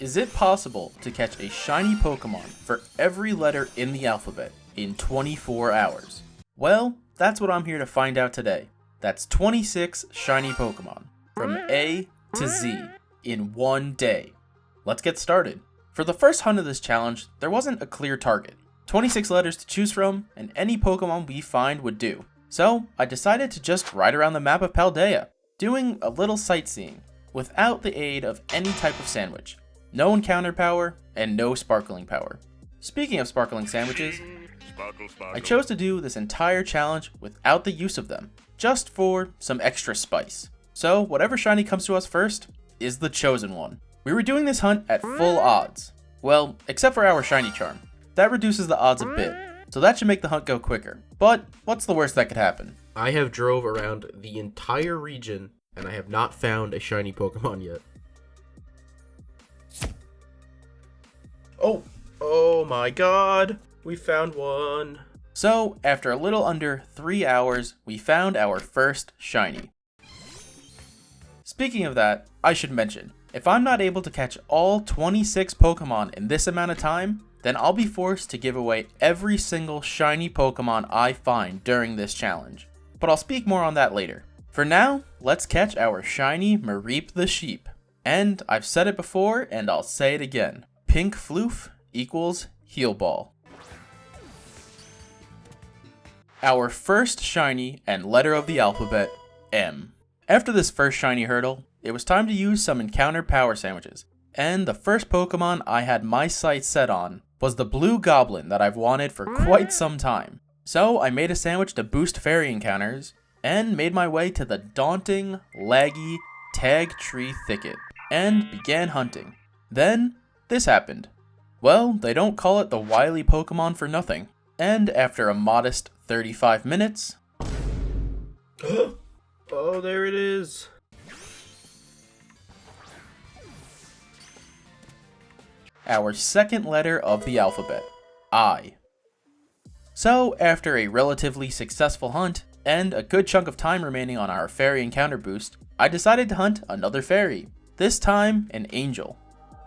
Is it possible to catch a shiny Pokemon for every letter in the alphabet in 24 hours? Well, that's what I'm here to find out today. That's 26 shiny Pokemon, from A to Z, in one day. Let's get started. For the first hunt of this challenge, there wasn't a clear target. 26 letters to choose from, and any Pokemon we find would do. So, I decided to just ride around the map of Paldea, doing a little sightseeing, without the aid of any type of sandwich. No encounter power, and no sparkling power. Speaking of sparkling sandwiches, I chose to do this entire challenge without the use of them, just for some extra spice. So whatever shiny comes to us first is the chosen one. We were doing this hunt at full odds. Well, except for our shiny charm. That reduces the odds a bit, so that should make the hunt go quicker. But what's the worst that could happen? I have drove around the entire region and I have not found a shiny Pokemon yet. Oh my god, we found one. So, after a little under 3 hours, we found our first shiny. Speaking of that, I should mention, if I'm not able to catch all 26 Pokemon in this amount of time, then I'll be forced to give away every single shiny Pokemon I find during this challenge. But I'll speak more on that later. For now, let's catch our shiny Mareep the Sheep. And I've said it before, and I'll say it again. Pink Floof equals Heal Ball. Our first shiny and letter of the alphabet, M. After this first shiny hurdle, it was time to use some encounter power sandwiches. And the first Pokemon I had my sights set on was the blue goblin that I've wanted for quite some time. So I made a sandwich to boost fairy encounters, and made my way to the daunting, laggy Tag Tree Thicket, and began hunting. Then, this happened. Well, they don't call it the wily Pokemon for nothing. And after a modest 35 minutes... Oh, there it is. Our second letter of the alphabet, I. So, after a relatively successful hunt, and a good chunk of time remaining on our fairy encounter boost, I decided to hunt another fairy. This time, an angel.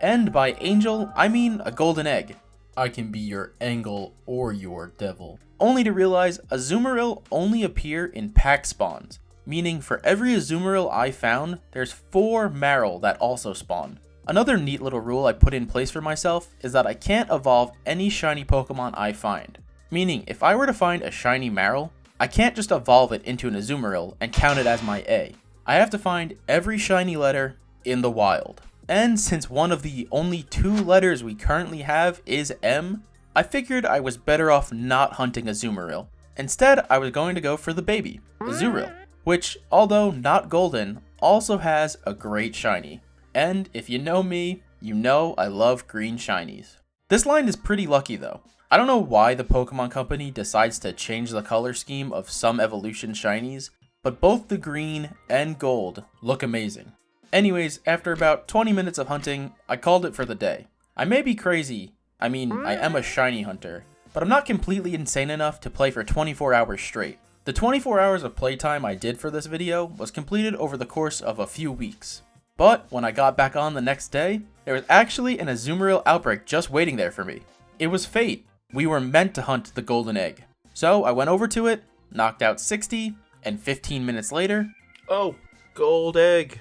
And by angel, I mean a golden egg. I can be your angel or your devil. Only to realize Azumarill only appear in pack spawns, meaning for every Azumarill I found, there's 4 Marill that also spawn. Another neat little rule I put in place for myself is that I can't evolve any shiny Pokemon I find. Meaning, if I were to find a shiny Marill, I can't just evolve it into an Azumarill and count it as my A. I have to find every shiny letter in the wild. And since one of the only 2 letters we currently have is M, I figured I was better off not hunting Azumarill. Instead, I was going to go for the baby, Azurill, which, although not golden, also has a great shiny. And if you know me, you know I love green shinies. This line is pretty lucky though. I don't know why the Pokemon Company decides to change the color scheme of some evolution shinies, but both the green and gold look amazing. Anyways, after about 20 minutes of hunting, I called it for the day. I may be crazy, I am a shiny hunter, but I'm not completely insane enough to play for 24 hours straight. The 24 hours of playtime I did for this video was completed over the course of a few weeks. But when I got back on the next day, there was actually an Azumarill outbreak just waiting there for me. It was fate. We were meant to hunt the golden egg. So I went over to it, knocked out 60, and 15 minutes later... Oh, gold egg.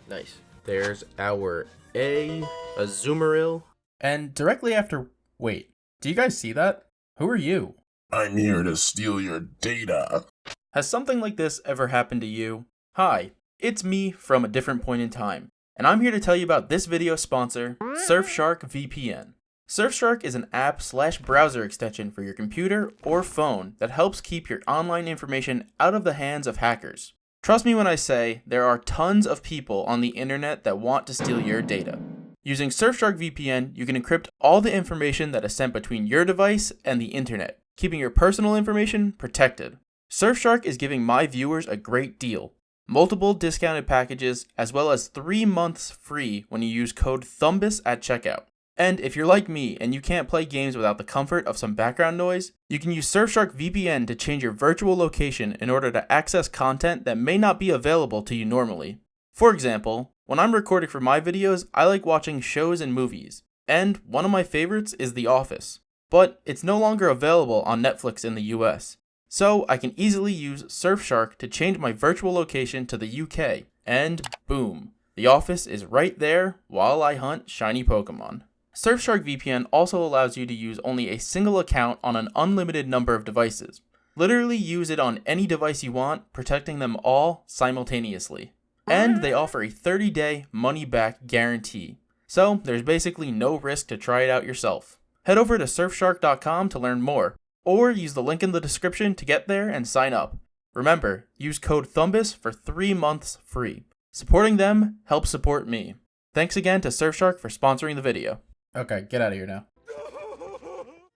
Nice. There's our A, Azumarill. And directly after... Wait, do you guys see that? Who are you? I'm here to steal your data. Has something like this ever happened to you? Hi, it's me from a different point in time, and I'm here to tell you about this video sponsor, Surfshark VPN. Surfshark is an app/browser extension for your computer or phone that helps keep your online information out of the hands of hackers. Trust me when I say there are tons of people on the internet that want to steal your data. Using Surfshark VPN, you can encrypt all the information that is sent between your device and the internet, keeping your personal information protected. Surfshark is giving my viewers a great deal. Multiple discounted packages, as well as 3 months free when you use code THUMBUS at checkout. And if you're like me and you can't play games without the comfort of some background noise, you can use Surfshark VPN to change your virtual location in order to access content that may not be available to you normally. For example, when I'm recording for my videos, I like watching shows and movies, and one of my favorites is The Office, but it's no longer available on Netflix in the US. So I can easily use Surfshark to change my virtual location to the UK, and boom, The Office is right there while I hunt shiny Pokemon. Surfshark VPN also allows you to use only a single account on an unlimited number of devices. Literally use it on any device you want, protecting them all simultaneously. And they offer a 30-day money-back guarantee. So there's basically no risk to try it out yourself. Head over to surfshark.com to learn more, or use the link in the description to get there and sign up. Remember, use code THUMBUS for 3 months free. Supporting them helps support me. Thanks again to Surfshark for sponsoring the video. Okay, get out of here now.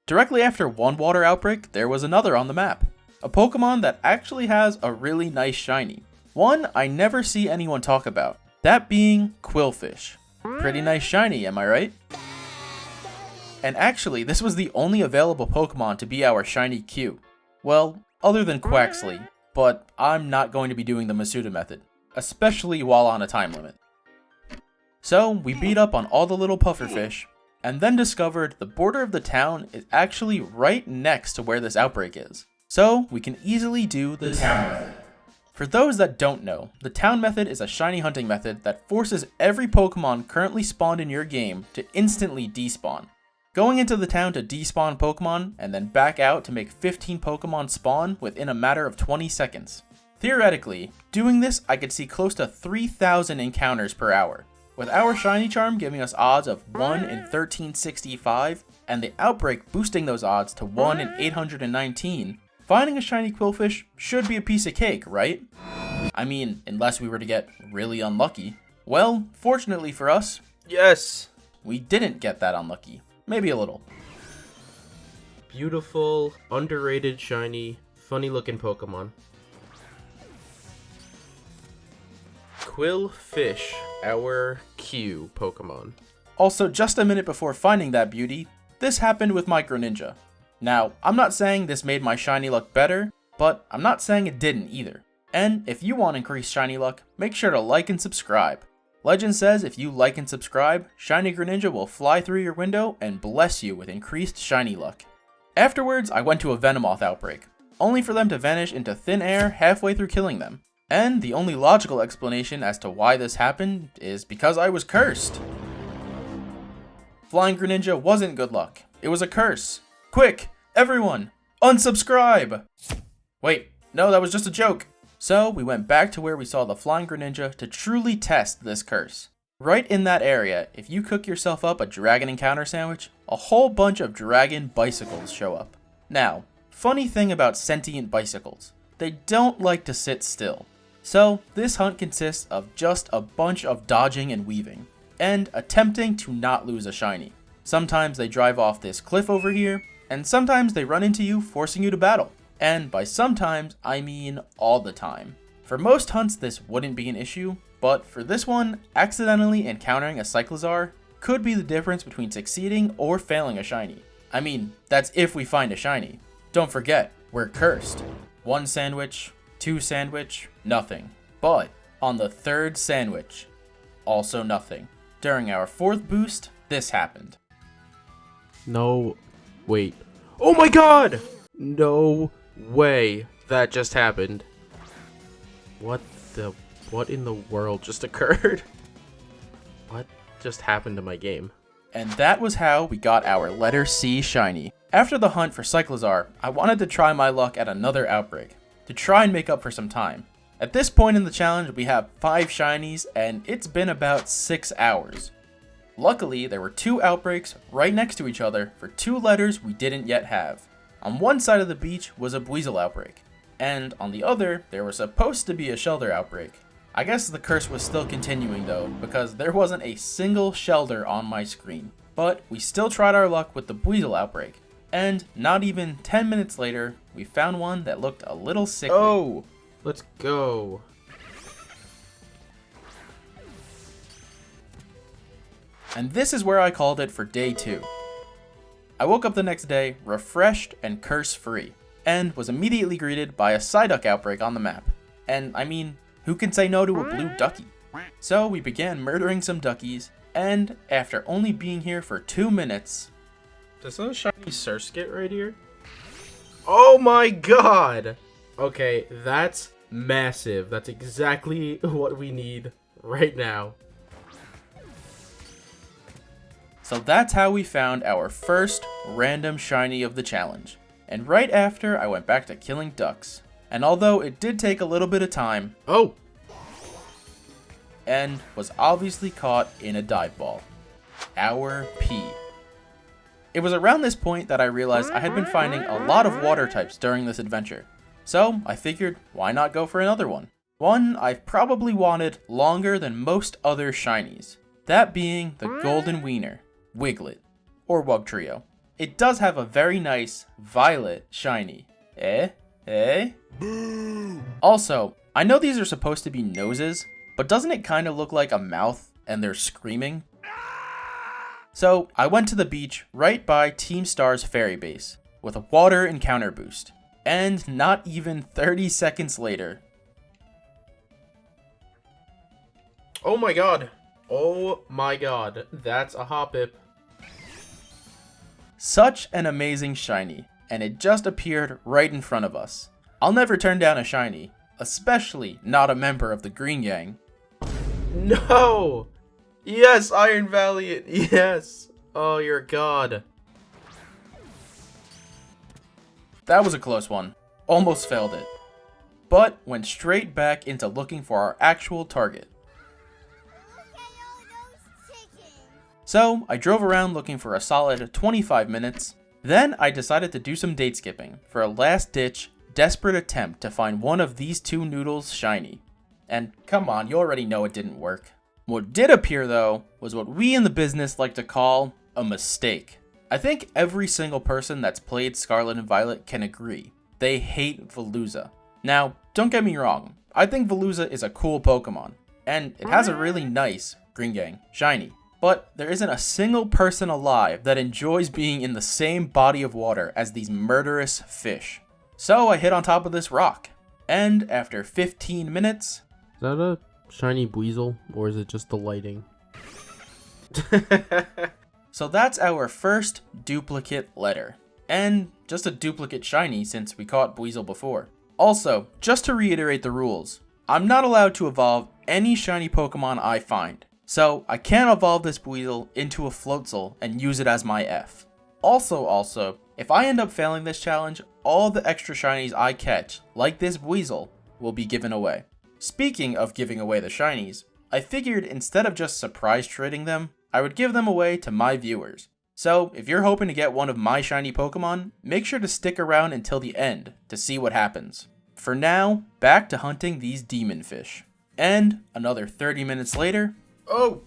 Directly after one water outbreak, there was another on the map. A Pokemon that actually has a really nice shiny. One I never see anyone talk about. That being Qwilfish. Pretty nice shiny, am I right? And actually, this was the only available Pokemon to be our shiny Q. Well, other than Quaxly, but I'm not going to be doing the Masuda method, especially while on a time limit. So, we beat up on all the little pufferfish, and then discovered the border of the town is actually right next to where this outbreak is. So, we can easily do the town method. For those that don't know, the town method is a shiny hunting method that forces every Pokemon currently spawned in your game to instantly despawn. Going into the town to despawn Pokemon, and then back out to make 15 Pokemon spawn within a matter of 20 seconds. Theoretically, doing this I could see close to 3,000 encounters per hour, with our shiny charm giving us odds of 1 in 1365, and the outbreak boosting those odds to 1 in 819, finding a shiny Qwilfish should be a piece of cake, right? I mean, unless we were to get really unlucky. Well, fortunately for us, yes, we didn't get that unlucky. Maybe a little. Beautiful, underrated, shiny, funny looking Pokemon. Qwilfish, our Q Pokemon. Also, just a minute before finding that beauty, this happened with my Greninja. Now, I'm not saying this made my shiny luck better, but I'm not saying it didn't either. And if you want increased shiny luck, make sure to like and subscribe. Legend says if you like and subscribe, shiny Greninja will fly through your window and bless you with increased shiny luck. Afterwards, I went to a Venomoth outbreak, only for them to vanish into thin air halfway through killing them. And the only logical explanation as to why this happened is because I was cursed. Flying Greninja wasn't good luck, it was a curse. Quick, everyone, unsubscribe! Wait, no, that was just a joke. So we went back to where we saw the Flying Greninja to truly test this curse. Right in that area, if you cook yourself up a dragon encounter sandwich, a whole bunch of dragon bicycles show up. Now, funny thing about sentient bicycles, they don't like to sit still. So this hunt consists of just a bunch of dodging and weaving, and attempting to not lose a shiny. Sometimes they drive off this cliff over here, and sometimes they run into you, forcing you to battle. And by sometimes, I mean all the time. For most hunts, this wouldn't be an issue, but for this one, accidentally encountering a Cyclizar could be the difference between succeeding or failing a shiny. I mean, that's if we find a shiny. Don't forget, we're cursed. 1 sandwich, 2 sandwich, nothing. But on the 3rd sandwich, also nothing. During our 4th boost, this happened. No, wait. Oh my god! No way that just happened. What in the world just occurred? What just happened to my game? And that was how we got our letter C shiny. After the hunt for Cyclizar, I wanted to try my luck at another outbreak, to try and make up for some time. At this point in the challenge, we have 5 shinies, and it's been about 6 hours. Luckily, there were 2 outbreaks right next to each other for 2 letters we didn't yet have. On one side of the beach was a Buizel outbreak, and on the other, there was supposed to be a Shelder outbreak. I guess the curse was still continuing though, because there wasn't a single Shelder on my screen. But we still tried our luck with the Buizel outbreak, and not even 10 minutes later, we found one that looked a little sickly. Oh, let's go. And this is where I called it for day 2. I woke up the next day, refreshed and curse-free, and was immediately greeted by a Psyduck outbreak on the map. And I mean, who can say no to a blue ducky? So we began murdering some duckies, and after only being here for 2 minutes... There's a shiny Surskit right here? Oh my god! Okay, that's massive. That's exactly what we need right now. So that's how we found our first random shiny of the challenge. And right after, I went back to killing ducks. And although it did take a little bit of time... Oh! And was obviously caught in a dive ball. Our P. It was around this point that I realized I had been finding a lot of water types during this adventure. So I figured, why not go for another one? One I've probably wanted longer than most other shinies. That being the Golden Wiener, Wiglet, or Wugtrio. It does have a very nice violet shiny. Eh? Also, I know these are supposed to be noses, but doesn't it kind of look like a mouth and they're screaming? So I went to the beach right by Team Star's ferry base with a water encounter boost. And not even 30 seconds later... Oh my god. Oh my god. That's a Hoppip. Such an amazing shiny, and it just appeared right in front of us. I'll never turn down a shiny, especially not a member of the Green Gang. No! Yes, Iron Valiant, yes! Oh, you're a god. That was a close one. Almost failed it. But went straight back into looking for our actual target. So I drove around looking for a solid 25 minutes. Then I decided to do some date skipping for a last ditch, desperate attempt to find one of these two noodles shiny. And come on, you already know it didn't work. What did appear though was what we in the business like to call a mistake. I think every single person that's played Scarlet and Violet can agree. They hate Veluza. Now, don't get me wrong, I think Veluza is a cool Pokemon, and it has a really nice Green Gang shiny. But there isn't a single person alive that enjoys being in the same body of water as these murderous fish. So I hit on top of this rock, and after 15 minutes... Is that a shiny Buizel, or is it just the lighting? So that's our first duplicate letter. And just a duplicate shiny since we caught Buizel before. Also, just to reiterate the rules, I'm not allowed to evolve any shiny Pokemon I find. So I can't evolve this Buizel into a Floatzel and use it as my F. Also, if I end up failing this challenge, all the extra shinies I catch, like this Buizel, will be given away. Speaking of giving away the shinies, I figured instead of just surprise trading them, I would give them away to my viewers. So if you're hoping to get one of my shiny Pokemon, make sure to stick around until the end to see what happens. For now, back to hunting these demon fish. And another 30 minutes later... Oh!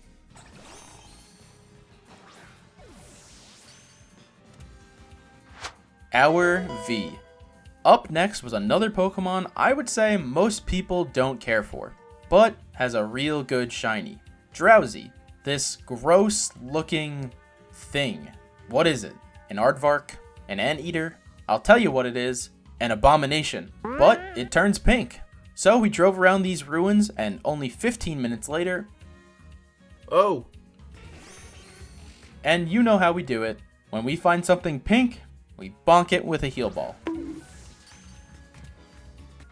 Our V. Up next was another Pokemon I would say most people don't care for, but has a real good shiny. Drowsy. This gross looking thing. What is it? An aardvark? An anteater? I'll tell you what it is. An abomination. But it turns pink. So we drove around these ruins and only 15 minutes later... Oh! And you know how we do it. When we find something pink, we bonk it with a heal ball.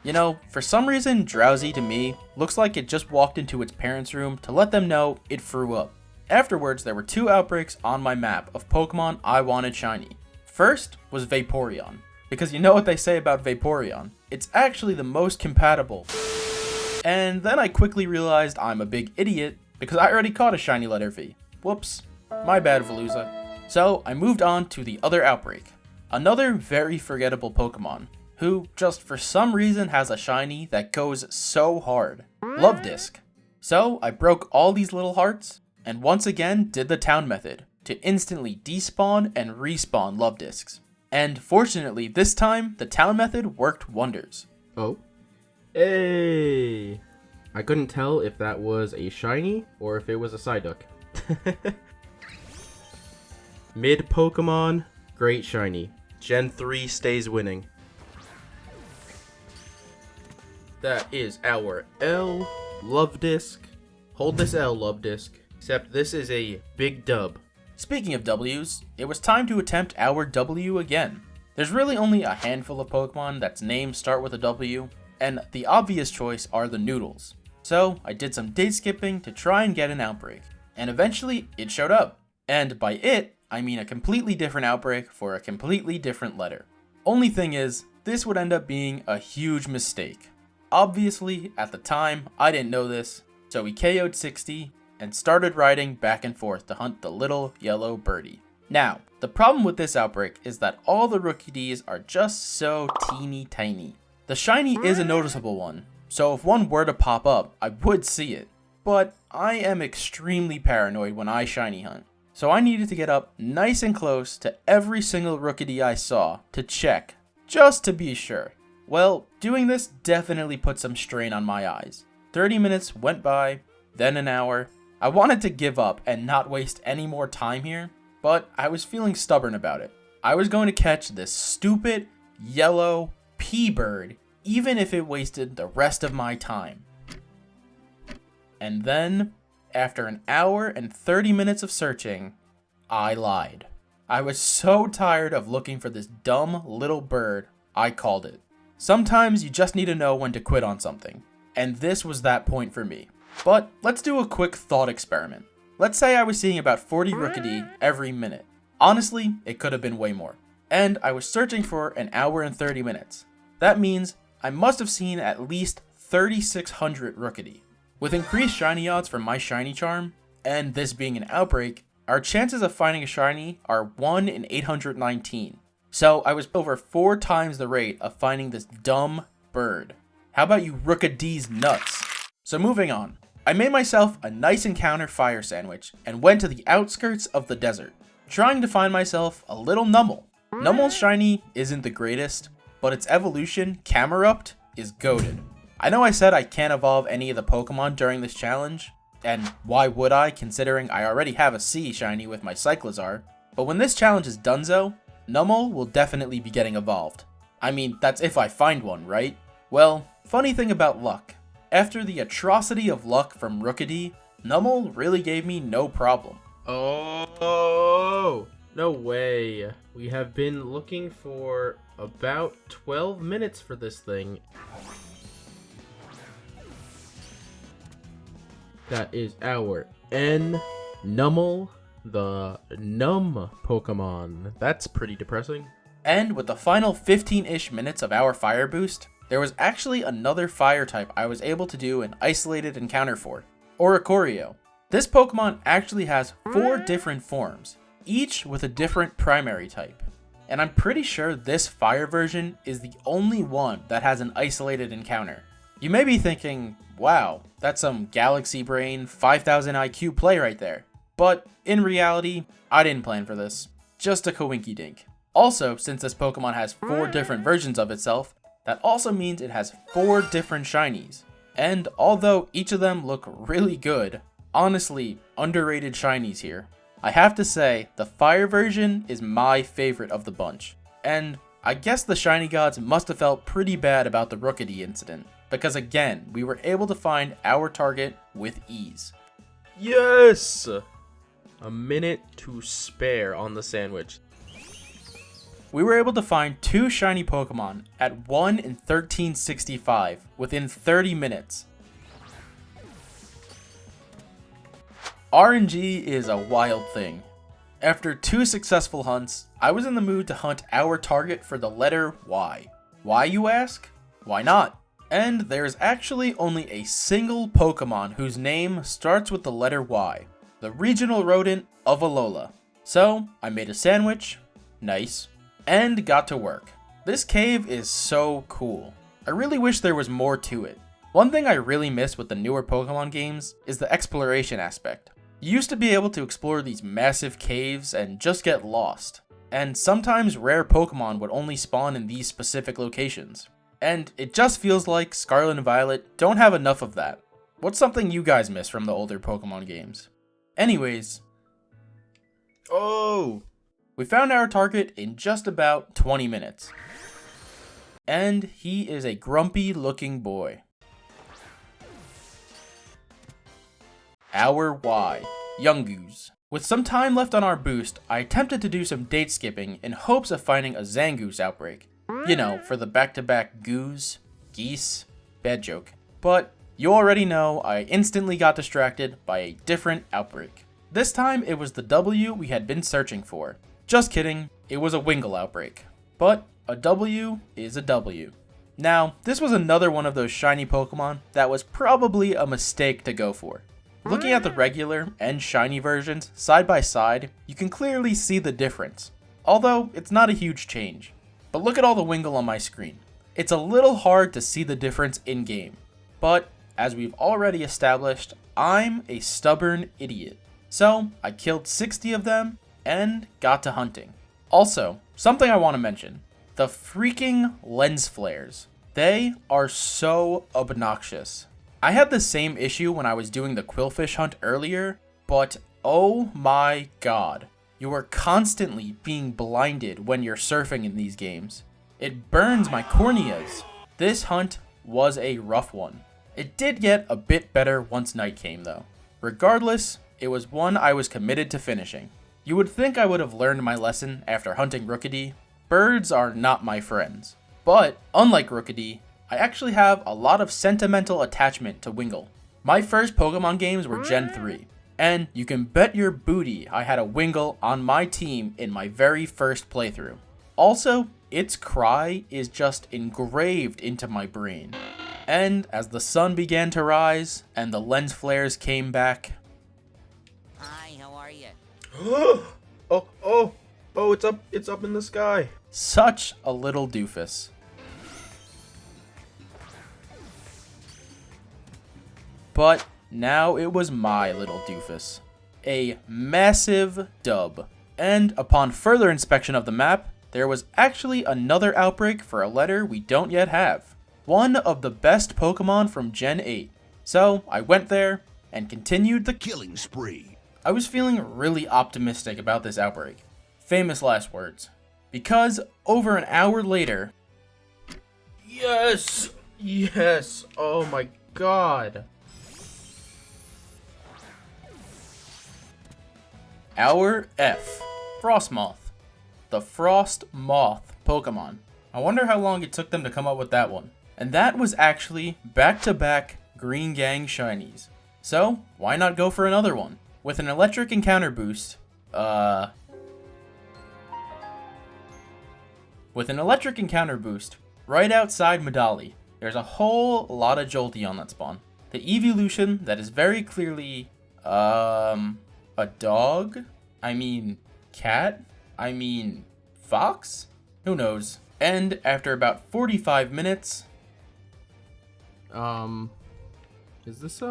You know, for some reason, Drowsy to me looks like it just walked into its parents' room to let them know it threw up. Afterwards, there were 2 outbreaks on my map of Pokemon I wanted shiny. First was Vaporeon, because you know what they say about Vaporeon. It's actually the most compatible. And then I quickly realized I'm a big idiot because I already caught a shiny letter V. Whoops, my bad Veluza. So I moved on to the other outbreak. Another very forgettable Pokemon, who just for some reason has a shiny that goes so hard. Love Disc. So I broke all these little hearts, and once again did the town method to instantly despawn and respawn Love Discs. And fortunately this time, the town method worked wonders. Oh? Hey! I couldn't tell if that was a shiny or if it was a Psyduck. Mid Pokemon, great shiny. Gen 3 stays winning. That is our L, Love Disc. Hold this L, Love Disc. Except this is a big dub. Speaking of W's, it was time to attempt our W again. There's really only a handful of Pokemon that's names start with a W, and the obvious choice are the Noodles. So I did some day skipping to try and get an outbreak, and eventually it showed up. And by it, I mean a completely different outbreak for a completely different letter. Only thing is, this would end up being a huge mistake. Obviously, at the time, I didn't know this, so we KO'd 60 and started riding back and forth to hunt the little yellow birdie. Now, the problem with this outbreak is that all the rookie Ds are just so teeny tiny. The shiny is a noticeable one, so if one were to pop up, I would see it. But I am extremely paranoid when I shiny hunt, so I needed to get up nice and close to every single rookie D I saw to check, just to be sure. Well, doing this definitely put some strain on my eyes. 30 minutes went by, then an hour. I wanted to give up and not waste any more time here, but I was feeling stubborn about it. I was going to catch this stupid yellow P-bird, even if it wasted the rest of my time. And then, after an hour and 30 minutes of searching, I lied. I was so tired of looking for this dumb little bird, I called it. Sometimes you just need to know when to quit on something, and this was that point for me. But let's do a quick thought experiment. Let's say I was seeing about 40 Rookidee every minute. Honestly, it could have been way more. And I was searching for an hour and 30 minutes. That means I must have seen at least 3,600 Rookidee. With increased shiny odds from my shiny charm, and this being an outbreak, our chances of finding a shiny are 1 in 819. So I was over 4 times the rate of finding this dumb bird. How about you Rookidee's nuts? So moving on. I made myself a nice encounter fire sandwich and went to the outskirts of the desert, trying to find myself a little Numel. Numel's shiny isn't the greatest, but its evolution, Camerupt, is goated. I know I said I can't evolve any of the Pokemon during this challenge, and why would I, considering I already have a C shiny with my Cyclizar, but when this challenge is donezo, Numel will definitely be getting evolved. I mean, that's if I find one, right? Well, funny thing about luck. After the atrocity of luck from Rookidee, Numel really gave me no problem. Oh, no way. We have been looking for about 12 minutes for this thing. That is our N Numel, the Numb Pokemon. That's pretty depressing. And with the final 15-ish minutes of our fire boost, there was actually another fire type I was able to do an isolated encounter for, Oricorio. This Pokemon actually has 4 different forms, each with a different primary type. And I'm pretty sure this fire version is the only one that has an isolated encounter. You may be thinking, wow, that's some Galaxy Brain 5000 IQ play right there. But in reality, I didn't plan for this. Just a coinky dink. Also, since this Pokemon has 4 different versions of itself, that also means it has 4 different shinies. And although each of them look really good, honestly, underrated shinies here. I have to say, the fire version is my favorite of the bunch. And I guess the shiny gods must have felt pretty bad about the Rookidee incident, because again, we were able to find our target with ease. Yes! A minute to spare on the sandwich. We were able to find 2 shiny Pokemon at 1 in 1365 within 30 minutes. RNG is a wild thing. After 2 successful hunts, I was in the mood to hunt our target for the letter Y. Why, you ask? Why not? And there's actually only a single Pokemon whose name starts with the letter Y, the regional rodent of Alola. So I made a sandwich, nice, and got to work. This cave is so cool. I really wish there was more to it. One thing I really miss with the newer Pokemon games is the exploration aspect. You used to be able to explore these massive caves and just get lost. And sometimes rare Pokemon would only spawn in these specific locations. And it just feels like Scarlet and Violet don't have enough of that. What's something you guys miss from the older Pokemon games? Anyways. Oh! We found our target in just about 20 minutes. And he is a grumpy looking boy. our Y, Yungoos. With some time left on our boost, I attempted to do some date skipping in hopes of finding a Zangoose outbreak. You know, for the back-to-back goose, geese, bad joke. But you already know I instantly got distracted by a different outbreak. This time it was the W we had been searching for. Just kidding, it was a Wingull outbreak. But a W is a W. Now, this was another one of those shiny Pokemon that was probably a mistake to go for. Looking at the regular and shiny versions side by side, you can clearly see the difference. Although, it's not a huge change. But look at all the Wingull on my screen. It's a little hard to see the difference in-game. But, as we've already established, I'm a stubborn idiot. So, I killed 60 of them and got to hunting. Also, something I want to mention. The freaking lens flares. They are so obnoxious. I had the same issue when I was doing the Quillfish hunt earlier, but oh my god. You are constantly being blinded when you're surfing in these games. It burns my corneas. This hunt was a rough one. It did get a bit better once night came though. Regardless, it was one I was committed to finishing. You would think I would have learned my lesson after hunting Rookidee. Birds are not my friends. But, unlike Rookidee, I actually have a lot of sentimental attachment to Wingull. My first Pokemon games were Gen 3, and you can bet your booty I had a Wingull on my team in my very first playthrough. Also, its cry is just engraved into my brain. And as the sun began to rise and the lens flares came back... Hi, how are you? Oh, it's up in the sky. Such a little doofus. But now it was my little doofus. A massive dub. And upon further inspection of the map, there was actually another outbreak for a letter we don't yet have. One of the best Pokemon from Gen 8. So I went there and continued the Killing spree. I was feeling really optimistic about this outbreak. Famous last words. Because over an hour later... Yes! Oh my god. Our F. Frostmoth. The Frost Moth Pokemon. I wonder how long it took them to come up with that one. And that was actually back-to-back Green Gang shinies. So, why not go for another one? With an electric encounter boost, right outside Medali, there's a whole lot of Jolteon that spawn. The evolution that is very clearly, a dog? I mean, cat? I mean, fox? Who knows? And after about 45 minutes... Is this,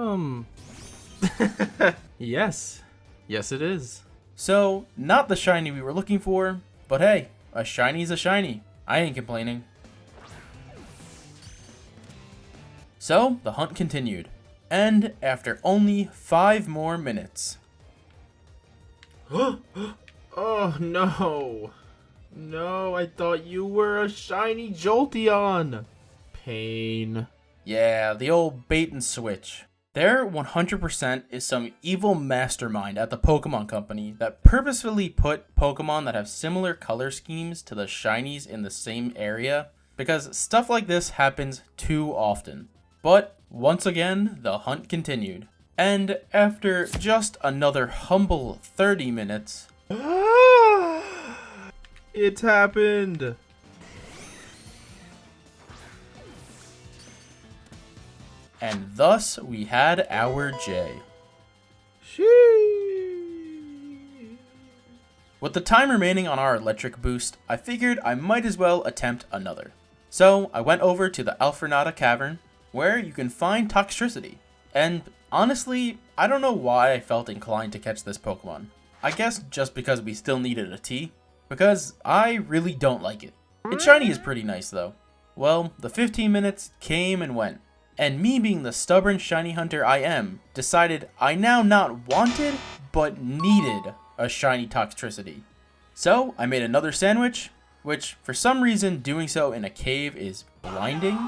Yes. Yes, it is. So, not the shiny we were looking for, but hey, a shiny's a shiny. I ain't complaining. So, the hunt continued. And after only 5 more minutes... Oh, no. No, I thought you were a shiny Jolteon. Pain. Yeah, the old bait and switch. There 100% is some evil mastermind at the Pokemon Company that purposefully put Pokemon that have similar color schemes to the shinies in the same area, because stuff like this happens too often. But once again, the hunt continued. And after just another humble 30 minutes... It happened. And thus we had our J. With the time remaining on our electric boost, I figured I might as well attempt another. So I went over to the Alfrenata Cavern, where you can find Toxtricity. And honestly, I don't know why I felt inclined to catch this Pokemon. I guess just because we still needed a T. Because I really don't like it. Its shiny is pretty nice though. Well, the 15 minutes came and went. And me being the stubborn shiny hunter I am, decided I now not wanted, but needed a shiny Toxtricity. So I made another sandwich, which for some reason doing so in a cave is blinding.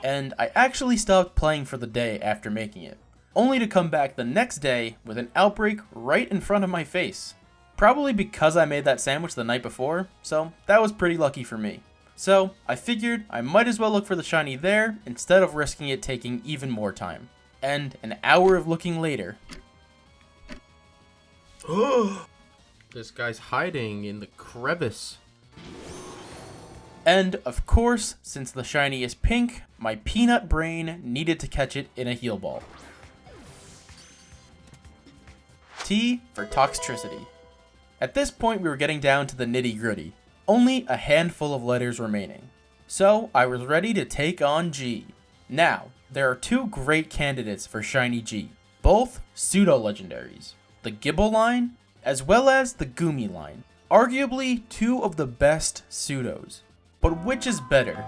And I actually stopped playing for the day after making it. only to come back the next day with an outbreak right in front of my face. Probably because I made that sandwich the night before, so that was pretty lucky for me. So I figured I might as well look for the shiny there instead of risking it taking even more time. And an hour of looking later. This guy's hiding in the crevice. And of course, since the shiny is pink, my peanut brain needed to catch it in a heal ball. T for Toxtricity. At this point we were getting down to the nitty gritty. Only a handful of letters remaining. So I was ready to take on G. Now, there are two great candidates for shiny G, both pseudo-legendaries. The Gibble line, as well as the Goomy line. Arguably two of the best pseudos. But which is better?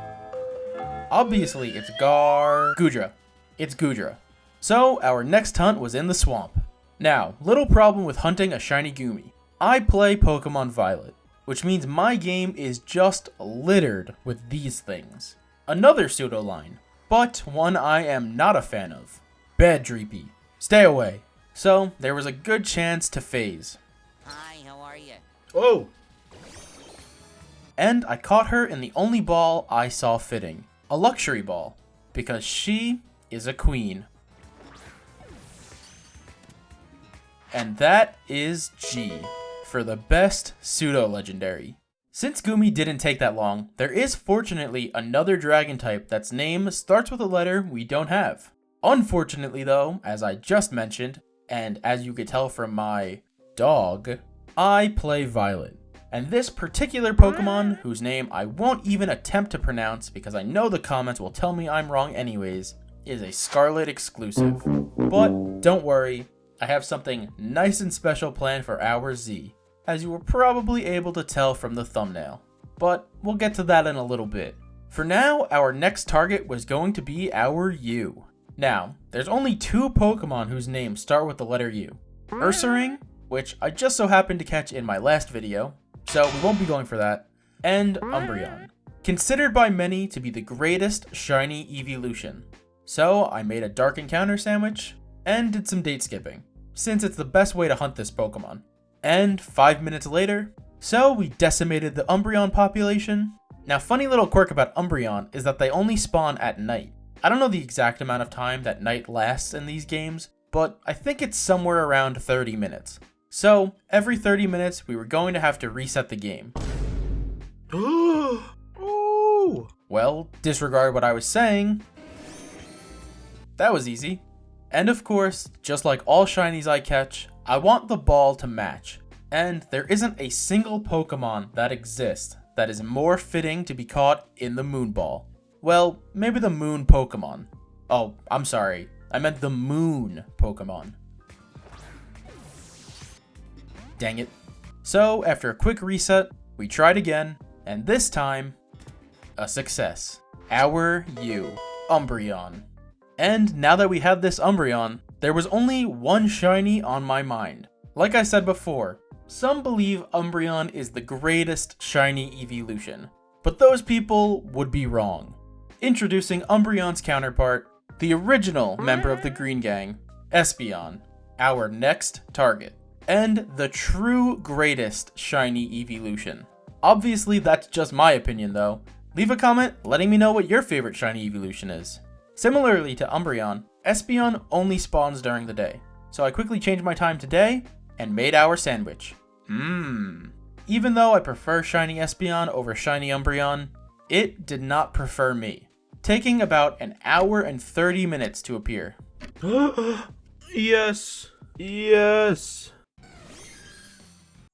Obviously it's Gudra. It's Gudra. So our next hunt was in the swamp. Now, little problem with hunting a shiny Goomy. I play Pokemon Violet, which means my game is just littered with these things. Another pseudo line, but one I am not a fan of. Badreepy. Stay away. So there was a good chance to phase. Hi, how are you? Oh! And I caught her in the only ball I saw fitting. A luxury ball. Because she is a queen. And that is G, for the best pseudo-legendary. Since Goomy didn't take that long, there is fortunately another dragon type that's name starts with a letter we don't have. Unfortunately though, as I just mentioned, and as you could tell from my dog, I play Violet. And this particular Pokemon, whose name I won't even attempt to pronounce because I know the comments will tell me I'm wrong anyways, is a Scarlet exclusive. But don't worry, I have something nice and special planned for our Z, as you were probably able to tell from the thumbnail. But we'll get to that in a little bit. For now, our next target was going to be our U. Now, there's only two Pokemon whose names start with the letter U. Ursaring, which I just so happened to catch in my last video, so we won't be going for that, and Umbreon, considered by many to be the greatest shiny evolution. So I made a dark encounter sandwich, and did some date skipping, since it's the best way to hunt this Pokemon. And 5 minutes later, so we decimated the Umbreon population. Now, funny little quirk about Umbreon is that they only spawn at night. I don't know the exact amount of time that night lasts in these games, but I think it's somewhere around 30 minutes. So, every 30 minutes, we were going to have to reset the game. Oh! Well, disregard what I was saying. That was easy. And of course, just like all shinies I catch, I want the ball to match. And there isn't a single Pokemon that exists that is more fitting to be caught in the Moon Ball. Well, maybe the Moon Pokemon. Oh, I'm sorry. I meant the Moon Pokemon. Dang it. So, after a quick reset, we tried again, and this time, a success. Our U, Umbreon. And now that we had this Umbreon, there was only one shiny on my mind. Like I said before, some believe Umbreon is the greatest shiny evolution, but those people would be wrong. Introducing Umbreon's counterpart, the original member of the Green Gang, Espeon, our next target, and the true greatest shiny evolution. Obviously that's just my opinion though. Leave a comment letting me know what your favorite shiny evolution is. Similarly to Umbreon, Espeon only spawns during the day, so I quickly changed my time to day and made our sandwich. Even though I prefer shiny Espeon over shiny Umbreon, it did not prefer me, taking about an hour and 30 minutes to appear. Yes. Yes.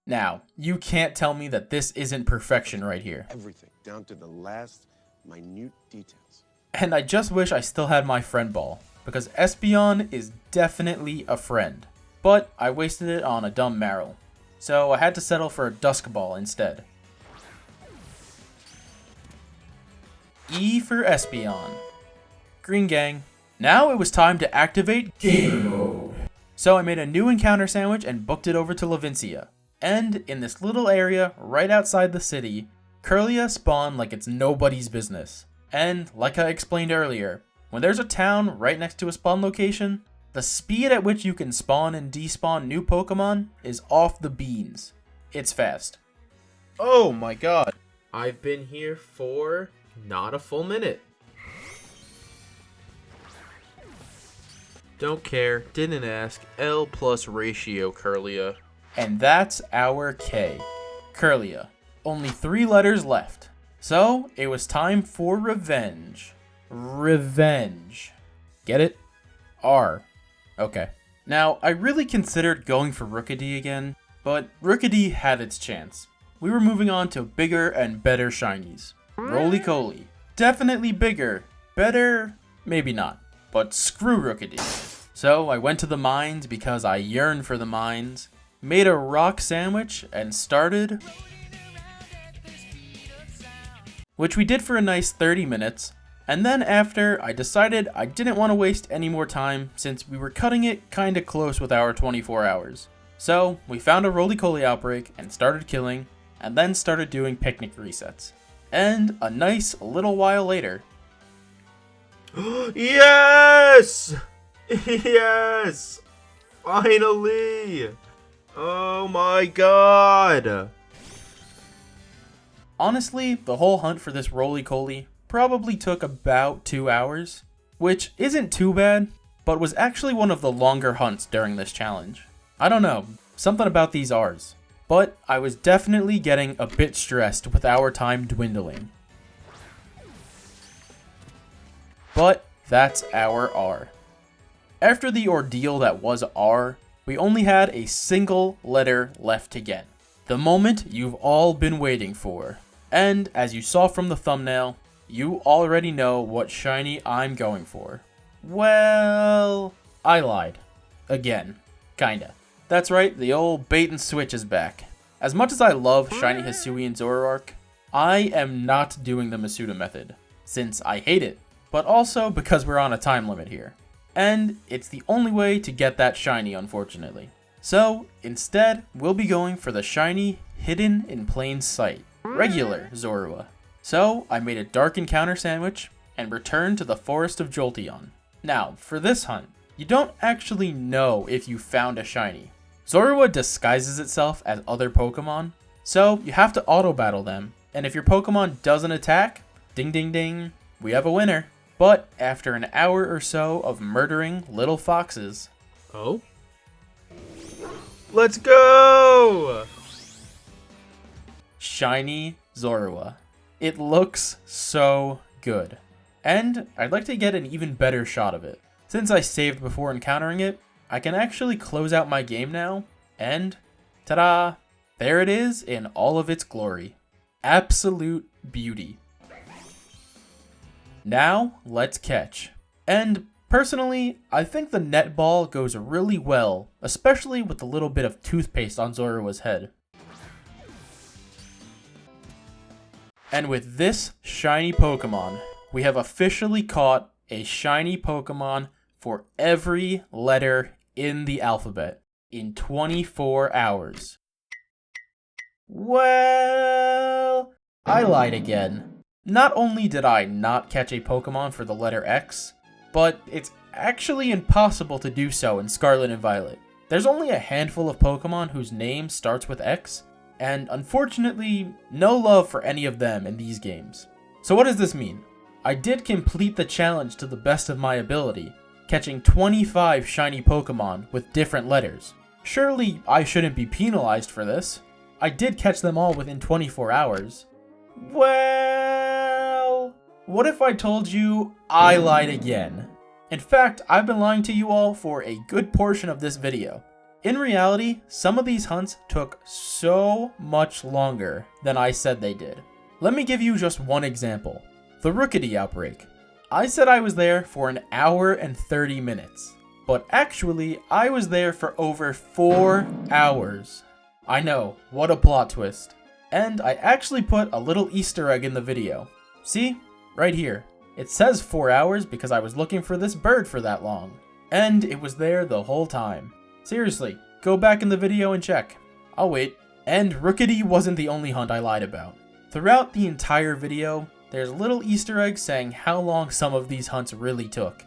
Now, you can't tell me that this isn't perfection right here. Everything, down to the last minute details. And I just wish I still had my friend ball, because Espeon is definitely a friend. But I wasted it on a dumb Marill, so I had to settle for a Dusk Ball instead. E for Espeon. Green Gang. Now it was time to activate Gamer Mode. So I made a new encounter sandwich and booked it over to Levincia. And in this little area right outside the city, Kirlia spawned like it's nobody's business. And like I explained earlier, when there's a town right next to a spawn location, The speed at which you can spawn and despawn new Pokemon is off the beans. It's fast. Oh my god. I've been here for not a full minute. Don't care, didn't ask. L plus ratio, Curlia. And that's our K. Curlia. Only 3 letters left. So, it was time for revenge. Revenge. Get it? R. Okay. Now, I really considered going for Rookidee again, but Rookidee had its chance. We were moving on to bigger and better shinies. Roly-Coly. Definitely bigger. Better? Maybe not. But screw Rookidee. So I went to the mines because I yearn for the mines, made a rock sandwich, and started... which we did for a nice 30 minutes, and then after, I decided I didn't want to waste any more time since we were cutting it kinda close with our 24 hours. So we found a Roly-Coly outbreak and started killing, and then started doing picnic resets. And a nice little while later... Yes! Yes! Finally! Oh my god! Honestly, the whole hunt for this Roly-Coly probably took about 2 hours, which isn't too bad, but was actually one of the longer hunts during this challenge. I don't know, something about these R's. But I was definitely getting a bit stressed with our time dwindling. But that's our R. After the ordeal that was R, we only had a single letter left to get. The moment you've all been waiting for. And as you saw from the thumbnail, you already know what shiny I'm going for. Well, I lied. Again. Kinda. That's right, the old bait and switch is back. As much as I love shiny Hisuian Zoroark, I am not doing the Masuda method, since I hate it, but also because we're on a time limit here. And it's the only way to get that shiny, unfortunately. So, instead, we'll be going for the shiny hidden in plain sight, regular Zorua. So, I made a dark encounter sandwich and returned to the Forest of Jolteon. Now, for this hunt, you don't actually know if you found a shiny. Zorua disguises itself as other Pokemon, so you have to auto-battle them, and if your Pokemon doesn't attack, ding ding ding, we have a winner. But after an hour or so of murdering little foxes... Oh? Let's go! Shiny Zorua. It looks so good. And I'd like to get an even better shot of it. Since I saved before encountering it, I can actually close out my game now, and ta-da! There it is in all of its glory. Absolute beauty. Now, let's catch. And personally, I think the netball goes really well, especially with the little bit of toothpaste on Zorua's head. And with this shiny Pokemon, we have officially caught a shiny Pokemon for every letter in the alphabet in 24 hours. Well, I lied again. Not only did I not catch a Pokemon for the letter X, but it's actually impossible to do so in Scarlet and Violet. There's only a handful of Pokemon whose name starts with X, and unfortunately, no love for any of them in these games. So what does this mean? I did complete the challenge to the best of my ability, catching 25 shiny Pokemon with different letters. Surely I shouldn't be penalized for this. I did catch them all within 24 hours. Well, what if I told you I lied again? In fact, I've been lying to you all for a good portion of this video. In reality, some of these hunts took so much longer than I said they did. Let me give you just one example. The Rookidee outbreak. I said I was there for an hour and 30 minutes, but actually I was there for over 4 hours. I know, what a plot twist. And I actually put a little Easter egg in the video. See? Right here. It says 4 hours because I was looking for this bird for that long. And it was there the whole time. Seriously, go back in the video and check. I'll wait. And Rookidee wasn't the only hunt I lied about. Throughout the entire video, there's little Easter eggs saying how long some of these hunts really took.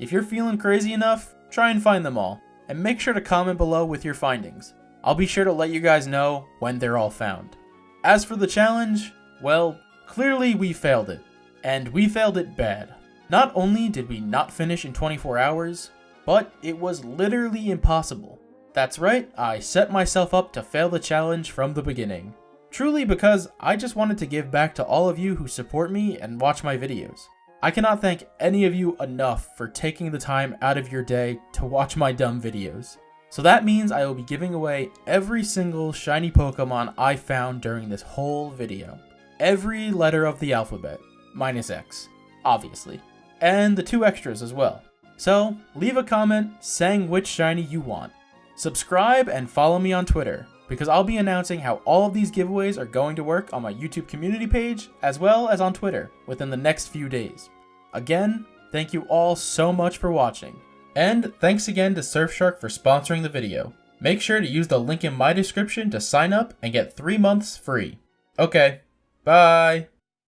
If you're feeling crazy enough, try and find them all, and make sure to comment below with your findings. I'll be sure to let you guys know when they're all found. As for the challenge, well, clearly we failed it. And we failed it bad. Not only did we not finish in 24 hours, but it was literally impossible. That's right, I set myself up to fail the challenge from the beginning. Truly because I just wanted to give back to all of you who support me and watch my videos. I cannot thank any of you enough for taking the time out of your day to watch my dumb videos. So that means I will be giving away every single shiny Pokemon I found during this whole video. Every letter of the alphabet, minus X, obviously. And the 2 extras as well. So leave a comment saying which shiny you want. Subscribe and follow me on Twitter, because I'll be announcing how all of these giveaways are going to work on my YouTube community page, as well as on Twitter, within the next few days. Again, thank you all so much for watching. And thanks again to Surfshark for sponsoring the video. Make sure to use the link in my description to sign up and get 3 months free. Okay, bye!